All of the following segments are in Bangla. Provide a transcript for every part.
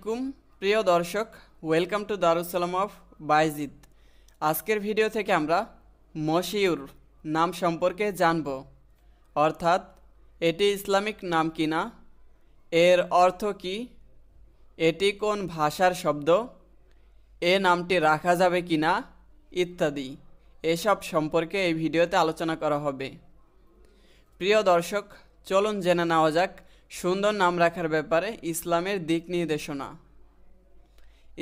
আলাইকুম প্রিয় দর্শক, welcome to Darus Salam of Bayezid. আজকের ভিডিও থেকে আমরা মশিউর নাম সম্পর্কে জানব, অর্থাৎ এটি ইসলামিক নাম কিনা, এর অর্থ কি, এটি কোন ভাষার শব্দ, এ নামটি রাখা যাবে কিনা ইত্যাদি। এসব সম্পর্কে এই ভিডিওতে আলোচনা করা হবে। প্রিয় দর্শক, চলুন জেনে নেওয়া যাক সুন্দর নাম রাখার ব্যাপারে ইসলামের দিক নির্দেশনা।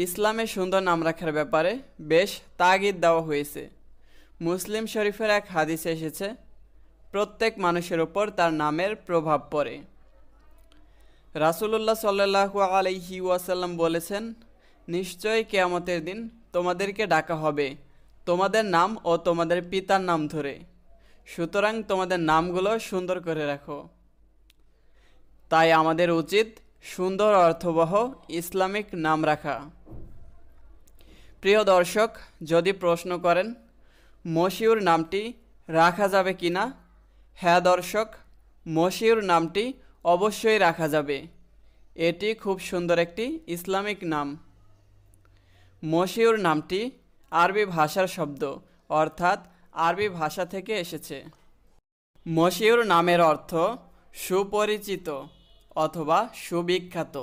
ইসলামে সুন্দর নাম রাখার ব্যাপারে বেশ তাগিদ দেওয়া হয়েছে। মুসলিম শরীফের এক হাদিসে এসেছে, প্রত্যেক মানুষের উপর তার নামের প্রভাব পড়ে। রাসূলুল্লাহ সাল্লাল্লাহু আলাইহি ওয়াসাল্লাম বলেছেন, নিশ্চয়ই কিয়ামতের দিন তোমাদেরকে ডাকা হবে তোমাদের নাম ও তোমাদের পিতার নাম ধরে, সুতরাং তোমাদের নামগুলো সুন্দর করে রাখো। তাই আমাদের উচিত সুন্দর অর্থবহ ইসলামিক নাম রাখা। প্রিয় দর্শক, যদি প্রশ্ন করেন মশিউর নামটি রাখা যাবে কিনা, হ্যাঁ দর্শক, মশিউর নামটি অবশ্যই রাখা যাবে। এটি খুব সুন্দর একটি ইসলামিক নাম। মশিউর নামটি আরবি ভাষার শব্দ, অর্থাৎ আরবি ভাষা থেকে এসেছে। মশিউর নামের অর্থ সুপরিচিত অথবা সুবিখ্যাত।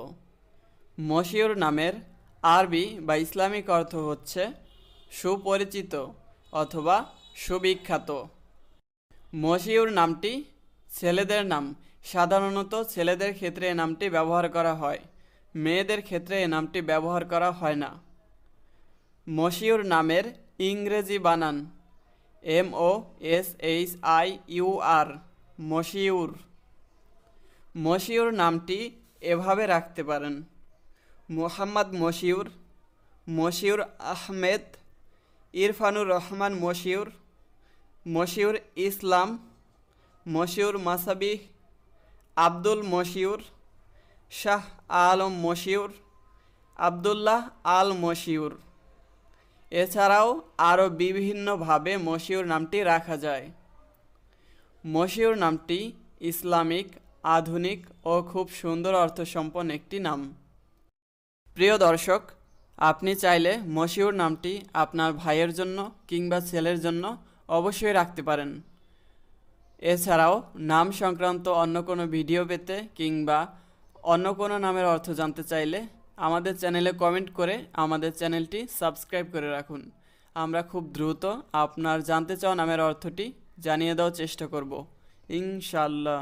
মশিউর নামের আরবি বা ইসলামিক অর্থ হচ্ছে সুপরিচিত অথবা সুবিখ্যাত। মশিউর নামটি ছেলেদের নাম। সাধারণত ছেলেদের ক্ষেত্রে এ নামটি ব্যবহার করা হয়, মেয়েদের ক্ষেত্রে এ নামটি ব্যবহার করা হয় না। মশিউর নামের ইংরেজি বানান MOSHIUR, মশিউর। মশিউর নামটি এভাবে রাখতে পারেন: মোহাম্মদ মশিউর, মশিউর আহমেদ, ইরফানুর রহমান মশিউর, মশিউর ইসলাম, মশিউর মাসাবিহ, আব্দুল মশিউর, শাহ আলম মশিউর, আবদুল্লাহ আল মশিউর। এছাড়াও আরও বিভিন্নভাবে মশিউর নামটি রাখা যায়। মশিউর নামটি ইসলামিক, আধুনিক ও খুব সুন্দর অর্থসম্পন্ন একটি নাম। প্রিয় দর্শক, আপনি চাইলে মশিউর নামটি আপনার ভাইয়ের জন্য কিংবা ছেলের জন্য অবশ্যই রাখতে পারেন। এছাড়াও নাম সংক্রান্ত অন্য কোনো ভিডিও পেতে কিংবা অন্য কোনো নামের অর্থ জানতে চাইলে আমাদের চ্যানেলে কমেন্ট করে আমাদের চ্যানেলটি সাবস্ক্রাইব করে রাখুন। আমরা খুব দ্রুত আপনার জানতে চাওয়া নামের অর্থটি জানিয়ে দেওয়ার চেষ্টা করব, ইনশাআল্লাহ।